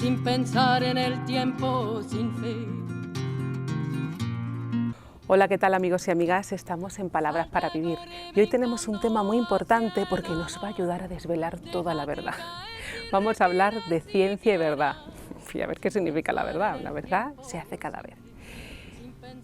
sin pensar en el tiempo, sin fe. Hola, ¿qué tal amigos y amigas? Estamos en Palabras para Vivir y hoy tenemos un tema muy importante porque nos va a ayudar a desvelar toda la verdad. Vamos a hablar de ciencia y verdad. Y a ver qué significa la verdad. La verdad se hace cada vez.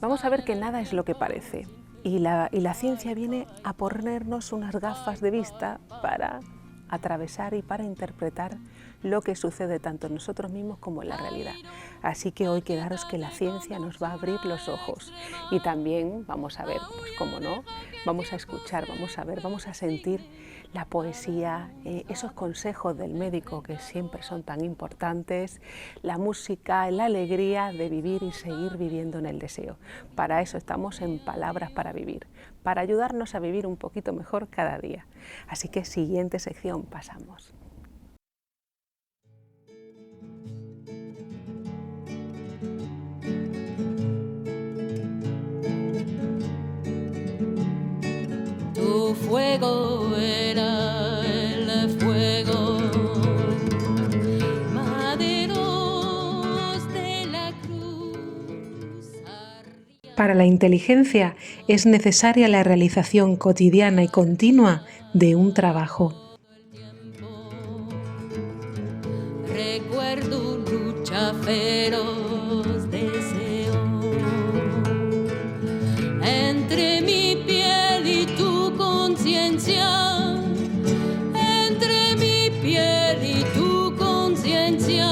Vamos a ver que nada es lo que parece y la ciencia viene a ponernos unas gafas de vista para atravesar y para interpretar lo que sucede tanto en nosotros mismos como en la realidad. Así que hoy quedaros que la ciencia nos va a abrir los ojos y también vamos a ver, pues cómo no, vamos a escuchar, vamos a ver, vamos a sentir la poesía, esos consejos del médico que siempre son tan importantes, la música, la alegría de vivir y seguir viviendo en el deseo. Para eso estamos en Palabras para Vivir, para ayudarnos a vivir un poquito mejor cada día. Así que siguiente sección pasamos. Tu fuego era el fuego, maderos de la cruz. Para la inteligencia es necesaria la realización cotidiana y continua de un trabajo. Recuerdo lucha feroz, deseo entre mi piel y tu conciencia, entre mi piel y tu conciencia,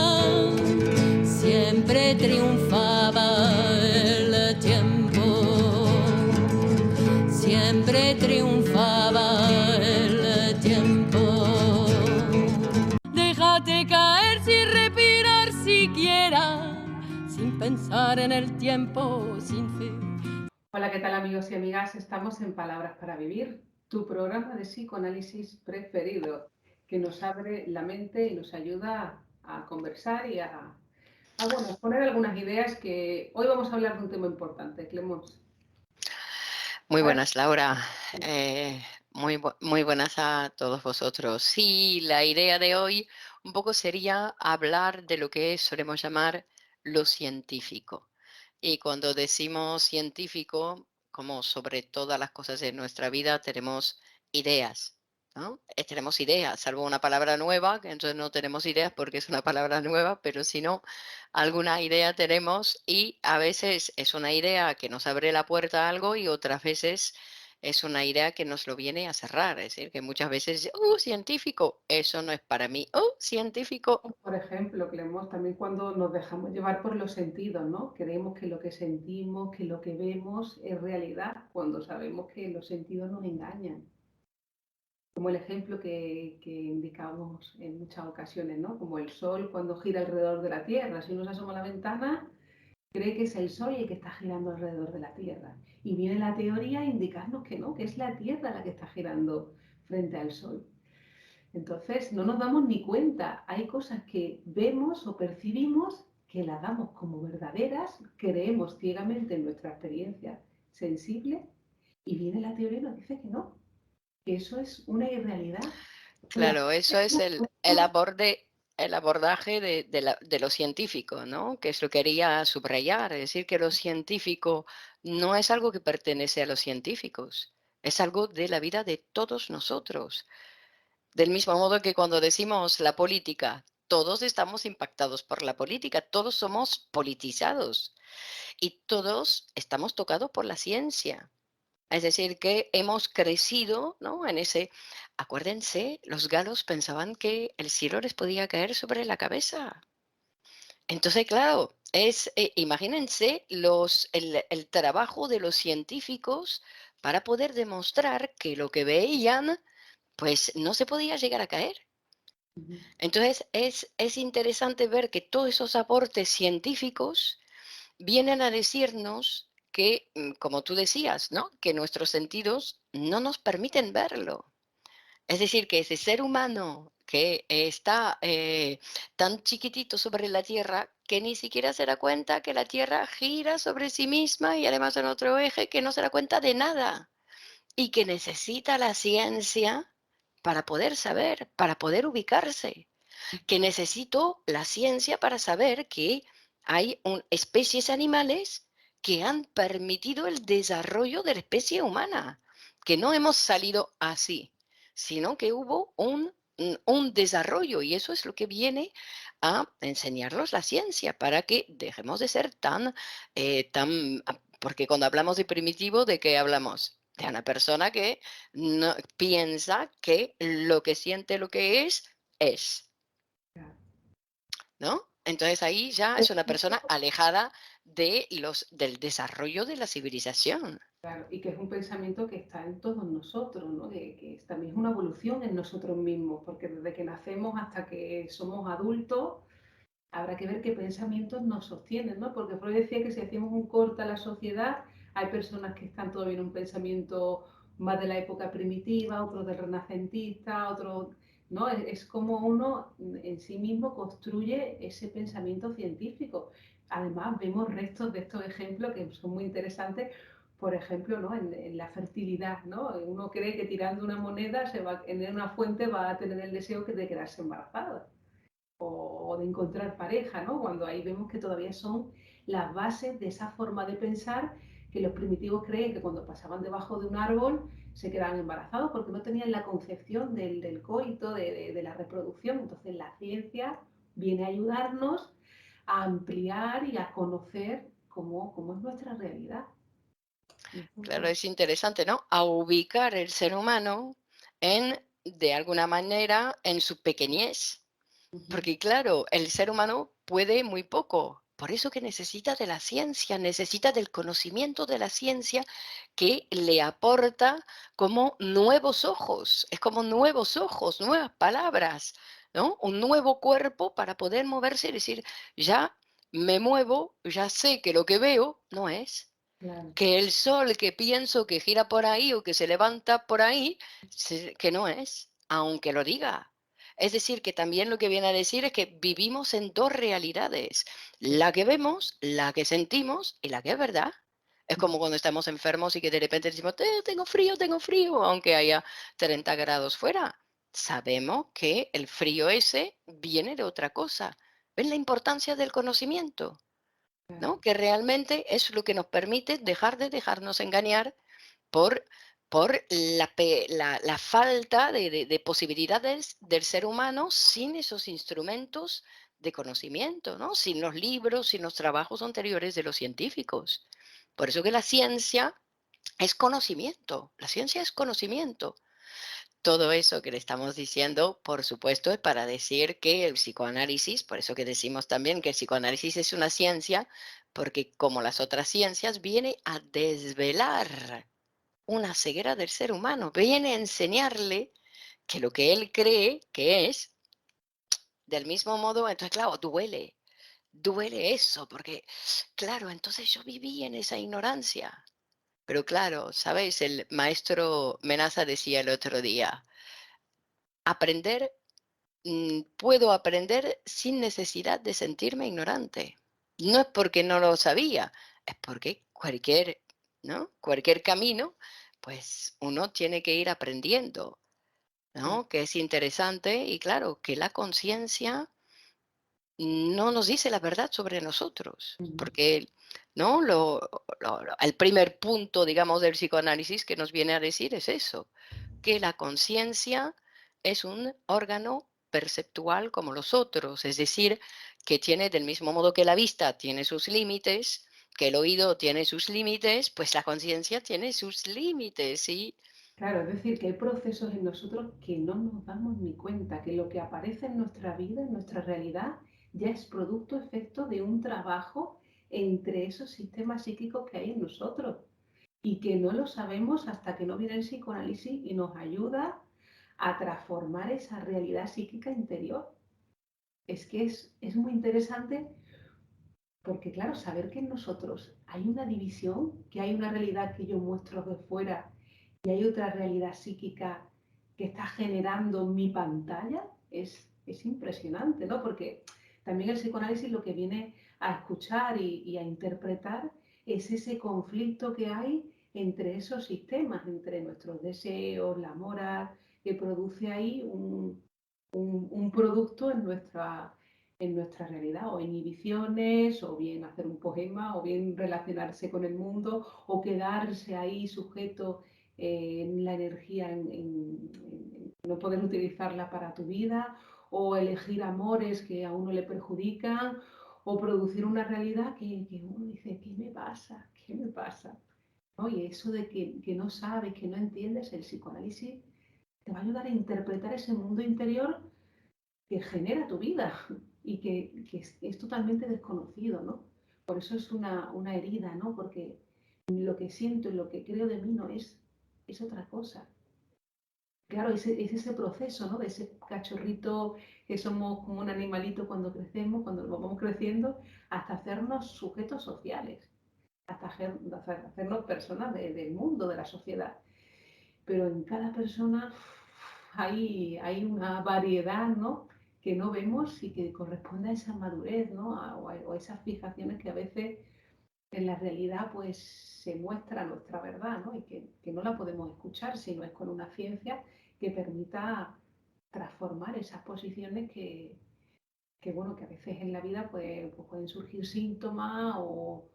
siempre triunfaba el tiempo, siempre triunfaba el tiempo. Déjate caer sin respirar siquiera, sin pensar en el tiempo, sin fe. Hola, ¿qué tal amigos y amigas? Estamos en Palabras para Vivir, tu programa de psicoanálisis preferido, que nos abre la mente y nos ayuda a conversar y a poner algunas ideas que hoy vamos a hablar de un tema importante, Clemos. Muy A ver, buenas, Laura. Muy buenas a todos vosotros. Sí, la idea de hoy un poco sería hablar de lo que solemos llamar lo científico. Y cuando decimos científico, como sobre todas las cosas de nuestra vida, tenemos ideas, ¿no? Tenemos ideas, salvo una palabra nueva, que entonces no tenemos ideas porque es una palabra nueva, pero si no, alguna idea tenemos y a veces es una idea que nos abre la puerta a algo y otras veces es una idea que nos lo viene a cerrar. Es decir, que muchas veces, científico, eso no es para mí. Científico. por ejemplo, Clemos, también cuando nos dejamos llevar por los sentidos, ¿no? Creemos que lo que sentimos, que lo que vemos es realidad, cuando sabemos que los sentidos nos engañan. Como el ejemplo que indicamos en muchas ocasiones, ¿no? Como el Sol cuando gira alrededor de la Tierra. Si uno se asoma a la ventana, cree que es el Sol el que está girando alrededor de la Tierra. Y viene la teoría a indicarnos que no, que es la Tierra la que está girando frente al Sol. Entonces, no nos damos ni cuenta. Hay cosas que vemos o percibimos que las damos como verdaderas, creemos ciegamente en nuestra experiencia sensible y viene la teoría y nos dice que no, que eso es una irrealidad. La Claro, eso es el abordaje de lo científico, ¿no? Que eso quería subrayar, es decir, que lo científico no es algo que pertenece a los científicos, es algo de la vida de todos nosotros. Del mismo modo que cuando decimos la política, todos estamos impactados por la política, todos somos politizados y todos estamos tocados por la ciencia. Es decir, que hemos crecido, ¿no? En ese, acuérdense, los galos pensaban que el cielo les podía caer sobre la cabeza. Entonces, claro, imagínense el trabajo de los científicos para poder demostrar que lo que veían, pues no se podía llegar a caer. Entonces, es interesante ver que todos esos aportes científicos vienen a decirnos que, como tú decías, ¿no? Que nuestros sentidos no nos permiten verlo. Es decir, que ese ser humano que está tan chiquitito sobre la Tierra que ni siquiera se da cuenta que la Tierra gira sobre sí misma y además en otro eje que no se da cuenta de nada y que necesita la ciencia para poder saber, para poder ubicarse. que necesito la ciencia para saber que hay especies animales que han permitido el desarrollo de la especie humana, que no hemos salido así, sino que hubo un desarrollo y eso es lo que viene a enseñarnos la ciencia para que dejemos de ser porque cuando hablamos de primitivo, ¿de qué hablamos? De una persona que no, piensa que lo que siente, lo que es. ¿No? Entonces ahí ya es una persona alejada del desarrollo de la civilización. Claro, y que es un pensamiento que está en todos nosotros, ¿no? Que también es una evolución en nosotros mismos, porque desde que nacemos hasta que somos adultos, habrá que ver qué pensamientos nos sostienen, ¿no? Porque Freud decía que si hacemos un corte a la sociedad, hay personas que están todavía en un pensamiento más de la época primitiva, otros del renacentista, otros, ¿no? Es como uno en sí mismo construye ese pensamiento científico. Además, vemos restos de estos ejemplos que son muy interesantes, por ejemplo, ¿no? En la fertilidad, ¿no? Uno cree que tirando una moneda en una fuente va a tener el deseo de quedarse embarazada o de encontrar pareja, ¿no? Cuando ahí vemos que todavía son las bases de esa forma de pensar que los primitivos creen que cuando pasaban debajo de un árbol se quedaban embarazados porque no tenían la concepción del coito, de la reproducción. Entonces la ciencia viene a ayudarnos a ampliar y a conocer cómo es nuestra realidad. Claro, es interesante, ¿no? A ubicar el ser humano de alguna manera, en su pequeñez. Ujú. Porque claro, el ser humano puede muy poco. Por eso que necesita de la ciencia, necesita del conocimiento de la ciencia que le aporta como nuevos ojos, es como nuevos ojos, nuevas palabras, ¿no? Un nuevo cuerpo para poder moverse y decir, ya me muevo, ya sé que lo que veo no es, Claro. que el sol que pienso que gira por ahí o que se levanta por ahí, que no es, aunque lo diga. Es decir, que también lo que viene a decir es que vivimos en dos realidades, la que vemos, la que sentimos y la que es verdad. Es como cuando estamos enfermos y que de repente decimos, tengo frío, aunque haya 30 grados fuera. Sabemos que el frío ese viene de otra cosa. ¿Ven la importancia del conocimiento? Claro. ¿No? Que realmente es lo que nos permite dejar de dejarnos engañar por, por la falta de posibilidades del ser humano sin esos instrumentos de conocimiento, ¿no? Sin los libros, sin los trabajos anteriores de los científicos. Por eso que la ciencia es conocimiento, la ciencia es conocimiento. Todo eso que le estamos diciendo, por supuesto, es para decir que el psicoanálisis, por eso que decimos también que el psicoanálisis es una ciencia, porque como las otras ciencias, viene a desvelar una ceguera del ser humano, viene a enseñarle que lo que él cree que es, del mismo modo, entonces, claro, duele eso, porque, claro, entonces yo viví en esa ignorancia. Pero claro, ¿sabéis? El maestro Menaza decía el otro día, aprender puedo aprender sin necesidad de sentirme ignorante. No es porque no lo sabía, es porque ¿no? Cualquier camino, pues uno tiene que ir aprendiendo, ¿no? Que es interesante y claro, que la conciencia no nos dice la verdad sobre nosotros, Ujú. porque, ¿no? El primer punto, digamos, del psicoanálisis que nos viene a decir es eso, que la conciencia es un órgano perceptual como los otros, es decir, que tiene del mismo modo que la vista tiene sus límites, que el oído tiene sus límites, pues la conciencia tiene sus límites, ¿sí? Claro, es decir, que hay procesos en nosotros que no nos damos ni cuenta, que lo que aparece en nuestra vida, en nuestra realidad, ya es producto, efecto de un trabajo entre esos sistemas psíquicos que hay en nosotros y que no lo sabemos hasta que no viene el psicoanálisis y nos ayuda a transformar esa realidad psíquica interior. Es que es muy interesante porque, claro, saber que en nosotros hay una división, que hay una realidad que yo muestro de fuera y hay otra realidad psíquica que está generando mi pantalla, es impresionante, ¿no? Porque también el psicoanálisis lo que viene a escuchar y a interpretar es ese conflicto que hay entre esos sistemas, entre nuestros deseos, la moral, que produce ahí un producto en nuestra realidad, o inhibiciones, o bien hacer un poema, o bien relacionarse con el mundo, o quedarse ahí sujeto en la energía, en no poder utilizarla para tu vida, o elegir amores que a uno le perjudican, o producir una realidad que uno dice, ¿qué me pasa? ¿Qué me pasa? ¿No? Y eso de que no sabes, que no entiendes, el psicoanálisis te va a ayudar a interpretar ese mundo interior que genera tu vida y que es totalmente desconocido, ¿no? Por eso es una herida, ¿no? Porque lo que siento y lo que creo de mí no es otra cosa. Claro, es ese proceso, ¿no? De ese cachorrito que somos como un animalito cuando crecemos, cuando vamos creciendo, hasta hacernos sujetos sociales, hasta hacernos personas del mundo, de la sociedad. Pero en cada persona hay una variedad, ¿no? Que no vemos y que corresponde a esa madurez, ¿no? O a esas fijaciones que a veces en la realidad pues se muestra nuestra verdad, ¿no? Y que no la podemos escuchar si no es con una ciencia que permita transformar esas posiciones bueno, que a veces en la vida pues pueden surgir síntomas o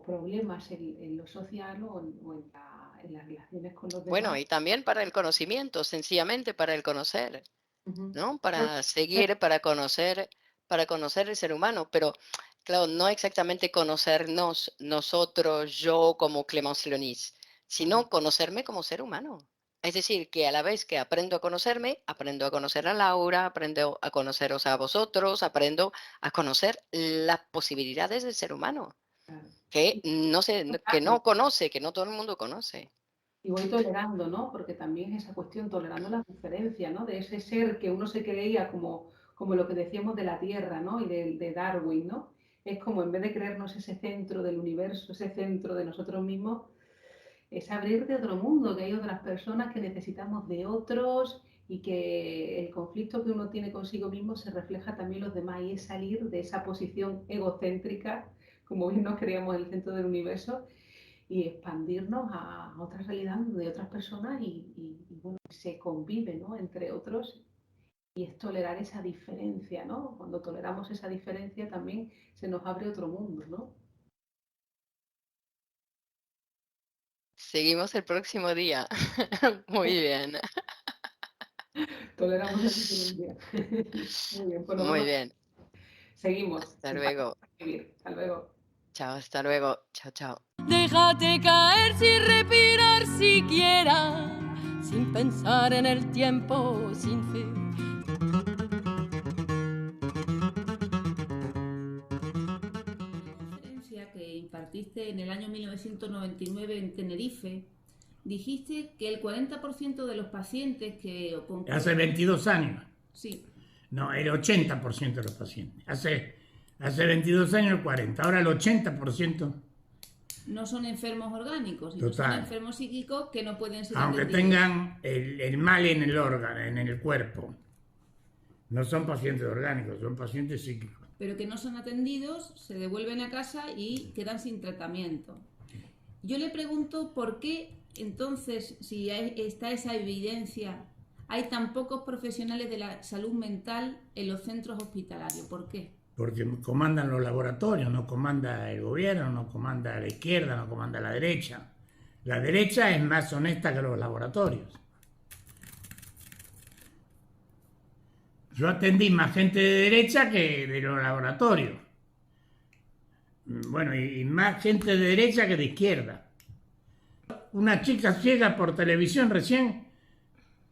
problemas en lo social en las relaciones con los Bueno, demás. y también para el conocimiento, sencillamente para el conocer, Ujú. ¿no? Para seguir, para conocer el ser humano, pero claro, no exactamente conocernos nosotros, yo como Clémence Leonis, Ajá. sino conocerme como ser humano. Es decir, que a la vez que aprendo a conocerme, aprendo a conocer a Laura, aprendo a conoceros a vosotros, aprendo a conocer las posibilidades del ser humano, Claro. que no se, que Tolerando, no conoce, que no todo el mundo conoce. y voy tolerando, ¿no? Porque también es esa cuestión, tolerando las diferencias, ¿no? De ese ser que uno se creía como lo que decíamos de la Tierra, ¿no? Y de Darwin, ¿no? Es como en vez de creernos ese centro del universo, ese centro de nosotros mismos, es abrir de otro mundo, que hay otras personas que necesitamos de otros y que el conflicto que uno tiene consigo mismo se refleja también en los demás y es salir de esa posición egocéntrica, como bien nos creíamos el centro del universo, y expandirnos a otras realidades de otras personas bueno, se convive, ¿no? Entre otros y es tolerar esa diferencia, ¿no? Cuando toleramos esa diferencia también se nos abre otro mundo, ¿no? Seguimos el próximo día. Muy bien, Toleramos la diferencia. Muy bien, pues nos muy vemos. bien. Seguimos. Hasta luego. Hasta luego. Chao, hasta luego. Chao, chao. Déjate caer sin respirar siquiera, sin pensar en el tiempo, sin fe. Conferencia que impartiste en el año 1999 en Tenerife, dijiste que el 40% de los pacientes que... Hace 22 años. Sí. No, el 80% de los pacientes. Hace 22 años el 40%. Ahora el 80%. No son enfermos orgánicos, sino Total. son enfermos psíquicos que no pueden ser Aunque atendidos. tengan el mal en el órgano, en el cuerpo. No son pacientes orgánicos, son pacientes psíquicos. Pero que no son atendidos, se devuelven a casa y quedan sin tratamiento. Yo le pregunto por qué entonces, si está esa evidencia, hay tan pocos profesionales de la salud mental en los centros hospitalarios. ¿Por qué? Porque comandan los laboratorios, no comanda el gobierno, no comanda la izquierda, no comanda la derecha. La derecha es más honesta que los laboratorios. Yo atendí más gente de derecha que de los laboratorios. Bueno, y más gente de derecha que de izquierda. Una chica ciega por televisión recién,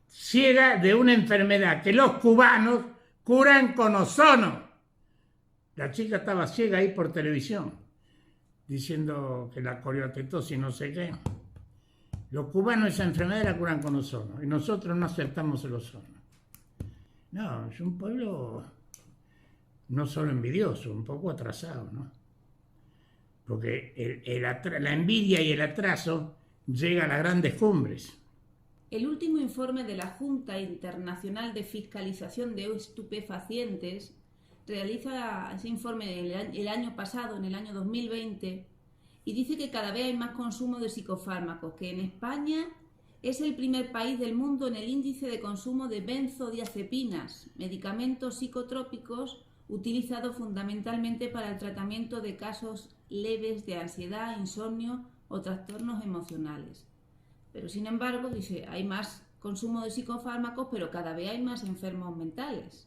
ciega de una enfermedad que los cubanos curan con ozono. La chica estaba ciega ahí por televisión, diciendo que la coriotetosis no sé qué. Los cubanos esa enfermedad la curan con ozono y nosotros no aceptamos el ozono. No, es un pueblo no solo envidioso, un poco atrasado, ¿no? Porque la envidia y el atraso llega a las grandes cumbres. El último informe de la Junta Internacional de Fiscalización de Estupefacientes realiza ese informe el año pasado, en el año 2020, y dice que cada vez hay más consumo de psicofármacos, que en España es el primer país del mundo en el índice de consumo de benzodiazepinas, medicamentos psicotrópicos utilizados fundamentalmente para el tratamiento de casos leves de ansiedad, insomnio o trastornos emocionales. Pero sin embargo, dice, hay más consumo de psicofármacos, pero cada vez hay más enfermos mentales.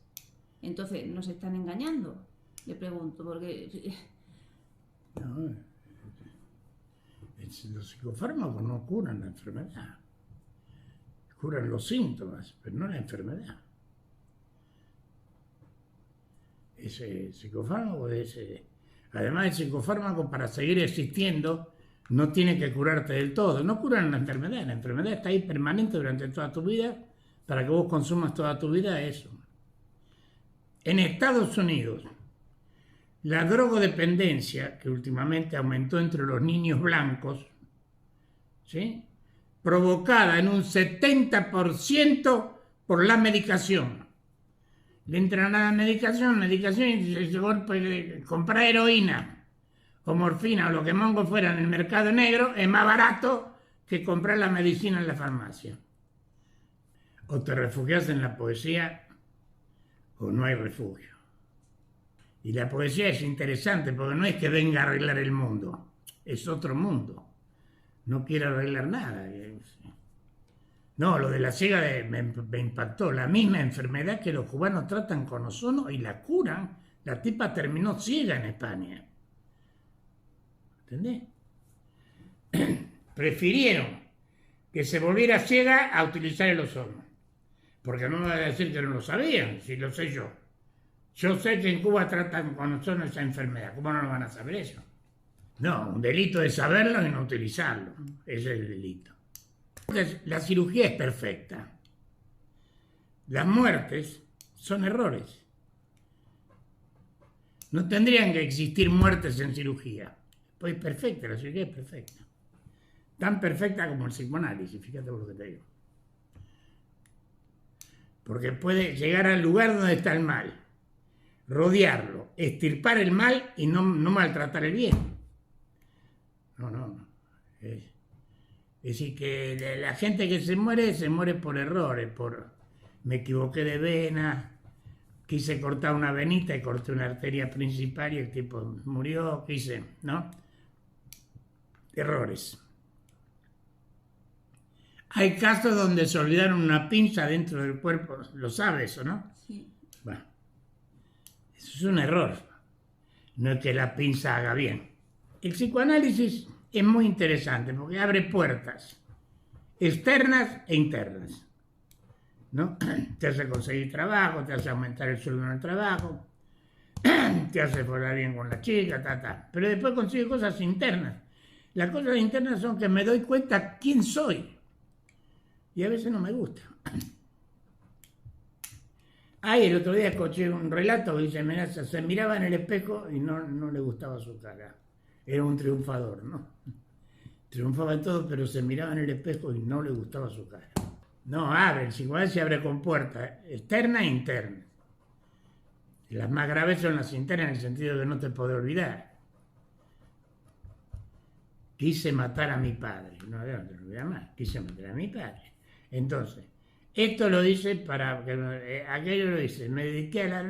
Entonces, ¿nos están engañando? Le pregunto, porque... No, los psicofármacos no curan la enfermedad. Curan los síntomas, pero no la enfermedad. Ese psicofármaco además el psicofármaco, para seguir existiendo, no tiene que curarte del todo. No curan la enfermedad está ahí permanente durante toda tu vida, para que vos consumas toda tu vida eso. En Estados Unidos, la drogodependencia, que últimamente aumentó entre los niños blancos, ¿sí?, provocada en un 70% por la medicación. Le entran a la medicación y se comprar heroína o morfina o lo que mongo fuera en el mercado negro es más barato que comprar la medicina en la farmacia. O te refugias en la poesía o no hay refugio. Y la poesía es interesante porque no es que venga a arreglar el mundo, es otro mundo. No quiere arreglar nada. No, lo de la ciega me impactó. La misma enfermedad que los cubanos tratan con ozono y la curan. La tipa terminó ciega en España. ¿Entendés? Prefirieron que se volviera ciega a utilizar el ozono. Porque no me va a decir que no lo sabían, si lo sé yo. Yo sé que en Cuba tratan con ozono esa enfermedad. ¿Cómo no lo van a saber eso? No, un delito es saberlo y no utilizarlo. Ese es el delito. La cirugía es perfecta. Las muertes son errores. No tendrían que existir muertes en cirugía. Pues es perfecta, la cirugía es perfecta. Tan perfecta como el psicoanálisis, fíjate por lo que te digo. Porque puede llegar al lugar donde está el mal, rodearlo, extirpar el mal y no maltratar el bien. No. Es decir, que la gente que se muere por errores, me equivoqué de vena, quise cortar una venita y corté una arteria principal y el tipo murió, ¿no? Errores. Hay casos donde se olvidaron una pinza dentro del cuerpo, ¿lo sabes o no? Sí. Bueno, eso es un error, no es que la pinza haga bien. El psicoanálisis es muy interesante porque abre puertas externas e internas, ¿no? Te hace conseguir trabajo, te hace aumentar el sueldo en el trabajo, te hace hablar bien con la chica, pero después consigue cosas internas. Las cosas internas son que me doy cuenta quién soy y a veces no me gusta. El otro día escuché un relato que dice, mirá, se miraba en el espejo y no le gustaba su cara. Era un triunfador, ¿no? Triunfaba en todo, pero se miraba en el espejo y no le gustaba su cara. No, el psicoanálisis abre con puertas externa e interna. Y las más graves son las internas en el sentido de que no te podés olvidar. Quise matar a mi padre. No te lo olvidas más. Quise matar a mi padre. Entonces, esto lo dice para... aquello lo dice. Me dediqué a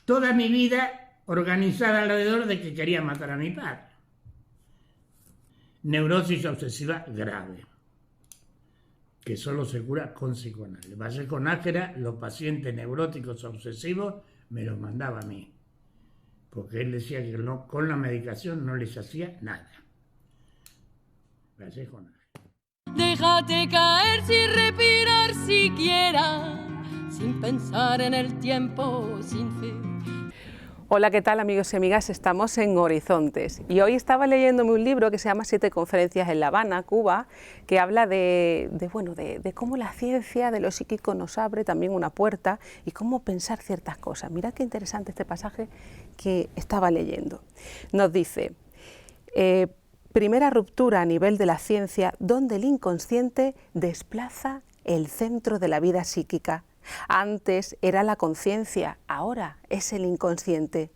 toda mi vida organizada alrededor de que quería matar a mi padre. Neurosis obsesiva grave, que solo se cura con psicoanálisis. Vaya con Ángela, los pacientes neuróticos obsesivos me los mandaba a mí, porque él decía que con la medicación no les hacía nada. Vaya con Ángela. Déjate caer sin respirar siquiera, sin pensar en el tiempo, sin fe. Hola, ¿qué tal amigos y amigas? Estamos en Horizontes y hoy estaba leyéndome un libro que se llama 7 conferencias en La Habana, Cuba, que habla de cómo la ciencia de lo psíquico nos abre también una puerta y cómo pensar ciertas cosas. Mirad qué interesante este pasaje que estaba leyendo. Nos dice, primera ruptura a nivel de la ciencia donde el inconsciente desplaza el centro de la vida psíquica. Antes era la conciencia, ahora es el inconsciente.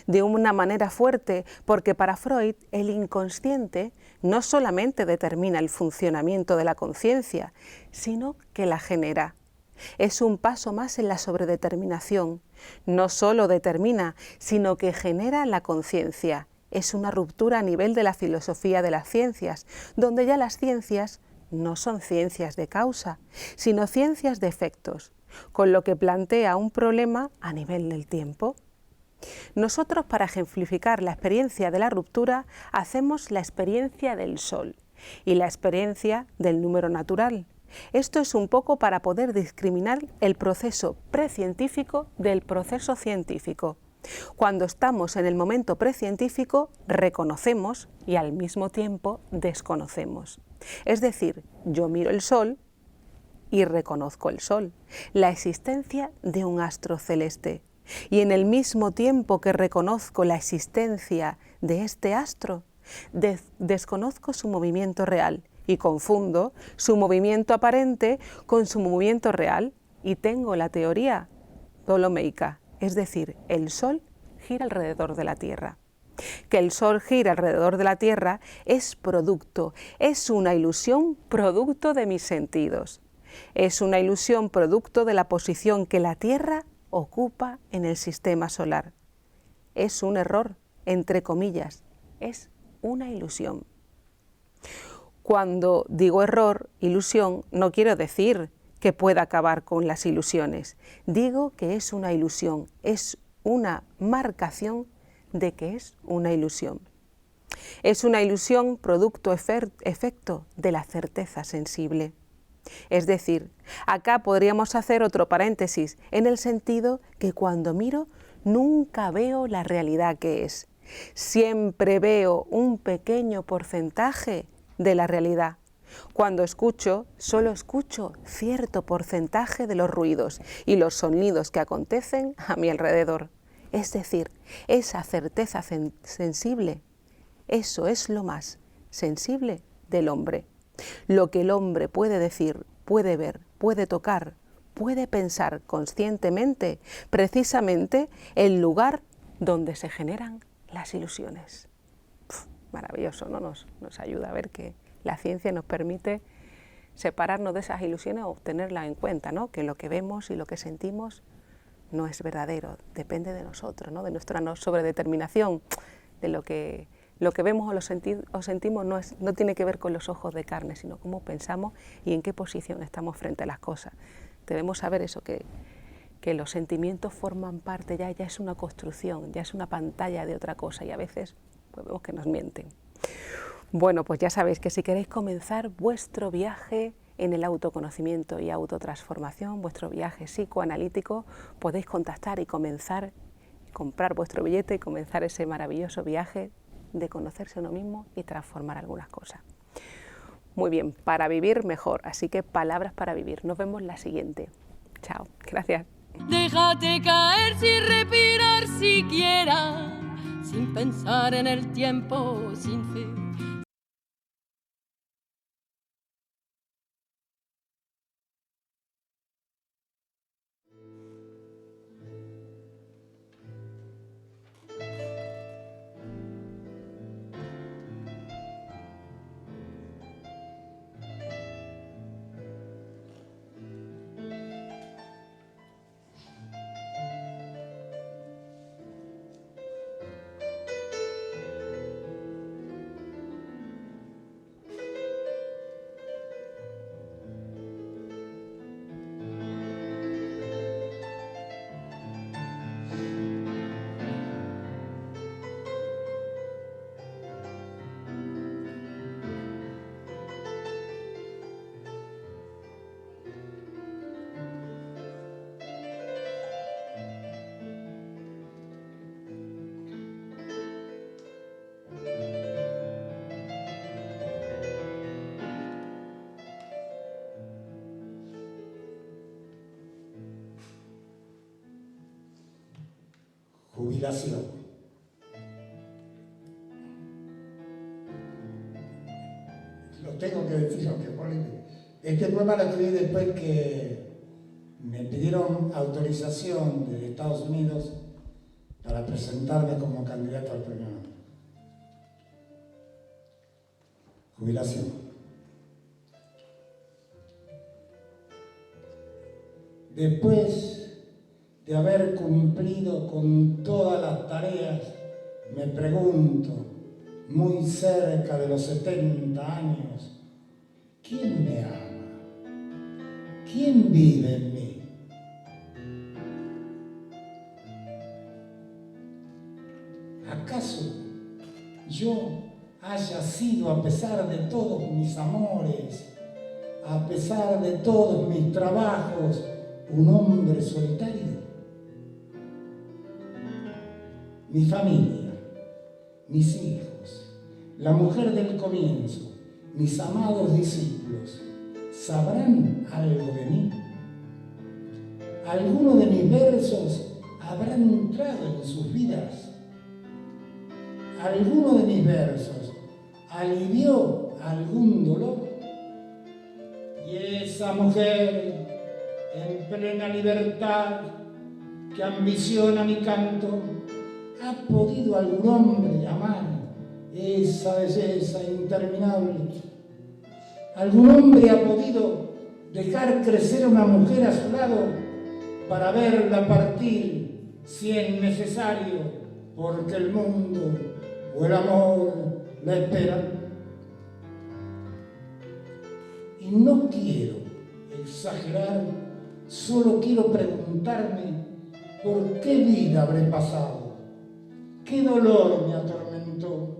de una manera fuerte, porque para Freud el inconsciente no solamente determina el funcionamiento de la conciencia, sino que la genera. Es un paso más en la sobredeterminación. No solo determina, sino que genera la conciencia. Es una ruptura a nivel de la filosofía de las ciencias, donde ya las ciencias no son ciencias de causa, sino ciencias de efectos, con lo que plantea un problema a nivel del tiempo. Nosotros, para ejemplificar la experiencia de la ruptura, hacemos la experiencia del sol y la experiencia del número natural. Esto es un poco para poder discriminar el proceso precientífico del proceso científico. Cuando estamos en el momento precientífico, reconocemos y al mismo tiempo desconocemos. Es decir, yo miro el sol y reconozco el sol, la existencia de un astro celeste. Y en el mismo tiempo que reconozco la existencia de este astro, desconozco su movimiento real y confundo su movimiento aparente con su movimiento real y tengo la teoría ptolomeica, es decir, el Sol gira alrededor de la Tierra. Que el Sol gira alrededor de la Tierra es producto, es una ilusión producto de mis sentidos. Es una ilusión producto de la posición que la Tierra ocupa en el sistema solar. Es un error, entre comillas, es una ilusión. Cuando digo error, ilusión, no quiero decir que pueda acabar con las ilusiones. Digo que es una ilusión, es una marcación de que es una ilusión. Es una ilusión producto efecto de la certeza sensible. Es decir, acá podríamos hacer otro paréntesis, en el sentido que cuando miro nunca veo la realidad que es. Siempre veo un pequeño porcentaje de la realidad. Cuando escucho, solo escucho cierto porcentaje de los ruidos y los sonidos que acontecen a mi alrededor. Es decir, esa certeza sensible, eso es lo más sensible del hombre. Lo que el hombre puede decir, puede ver, puede tocar, puede pensar conscientemente, precisamente el lugar donde se generan las ilusiones. Maravilloso, ¿no? Nos ayuda a ver que la ciencia nos permite separarnos de esas ilusiones o tenerlas en cuenta, ¿no? Que lo que vemos y lo que sentimos no es verdadero, depende de nosotros, ¿no? De nuestra sobredeterminación, de lo que vemos o sentimos no tiene que ver con los ojos de carne, sino cómo pensamos y en qué posición estamos frente a las cosas. Debemos saber eso, que los sentimientos forman parte, ya es una construcción, ya es una pantalla de otra cosa y a veces pues vemos que nos mienten. Bueno, pues ya sabéis que si queréis comenzar vuestro viaje en el autoconocimiento y autotransformación, vuestro viaje psicoanalítico, podéis contactar y comprar vuestro billete y comenzar ese maravilloso viaje de conocerse a uno mismo y transformar algunas cosas. Muy bien, para vivir mejor, así que palabras para vivir. Nos vemos la siguiente. Chao, gracias. Déjate caer sin respirar siquiera, sin pensar en el tiempo, sin fe. Jubilación. Lo tengo que decir, aunque polémico. Este poema lo escribí después que me pidieron autorización de Estados Unidos para presentarme como candidato al premio Nobel. Jubilación. Después de haber cumplido con todas las tareas, me pregunto, muy cerca de los 70 años, ¿quién me ama? ¿Quién vive en mí? ¿Acaso yo haya sido, a pesar de todos mis amores, a pesar de todos mis trabajos, un hombre solitario? Mi familia, mis hijos, la mujer del comienzo, mis amados discípulos, ¿sabrán algo de mí? ¿Alguno de mis versos habrán entrado en sus vidas? ¿Alguno de mis versos alivió algún dolor? Y esa mujer en plena libertad que ambiciona mi canto, ¿ha podido algún hombre amar esa belleza interminable? ¿Algún hombre ha podido dejar crecer a una mujer a su lado para verla partir si es necesario, porque el mundo o el amor la espera? Y no quiero exagerar, solo quiero preguntarme por qué vida habré pasado, qué dolor me atormentó.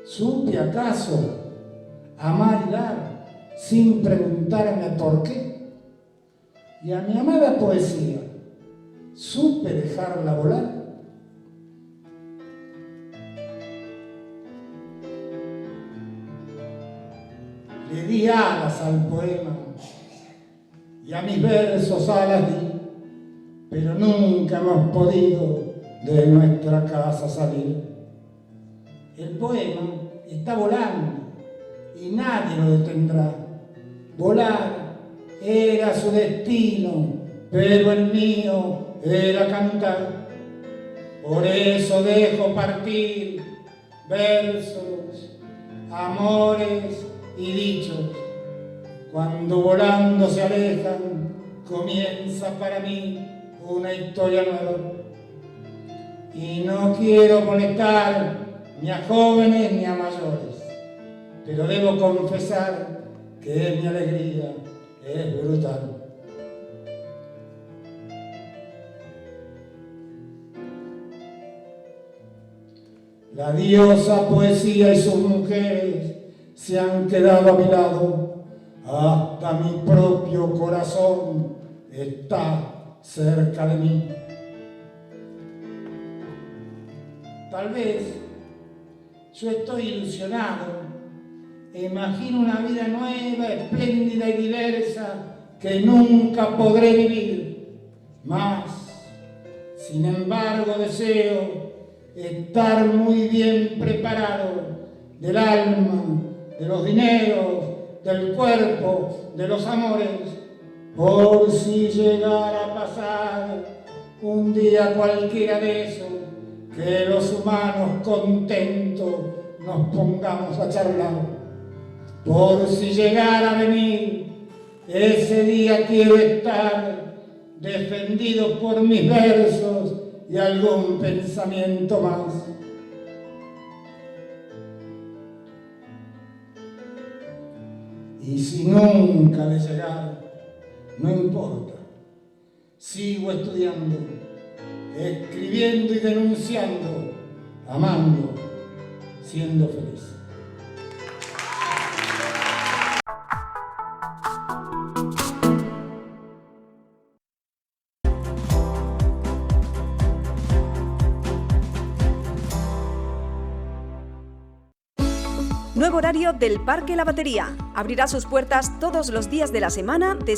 ¿Supe acaso amar y dar sin preguntarme por qué? Y a mi amada poesía, ¿supe dejarla volar? Le di alas al poema y a mis versos alas di, pero nunca hemos podido de nuestra casa salir. El poema está volando y nadie lo detendrá. Volar era su destino, pero el mío era cantar. Por eso dejo partir versos, amores y dichos. Cuando volando se alejan, comienza para mí una historia nueva. Y no quiero molestar ni a jóvenes ni a mayores, pero debo confesar que mi alegría es brutal. La diosa poesía y sus mujeres se han quedado a mi lado, hasta mi propio corazón está cerca de mí. Tal vez yo estoy ilusionado e imagino una vida nueva, espléndida y diversa que nunca podré vivir. Mas, sin embargo, deseo estar muy bien preparado del alma, de los dineros, del cuerpo, de los amores, por si llegara a pasar un día cualquiera de esos, que los humanos contentos nos pongamos a charlar. Por si llegara a venir ese día, quiero estar defendido por mis versos y algún pensamiento más. Y si nunca de llegar, no importa, sigo estudiando, escribiendo y denunciando, amando, siendo feliz. Nuevo horario del Parque La Batería. Abrirá sus puertas todos los días de la semana de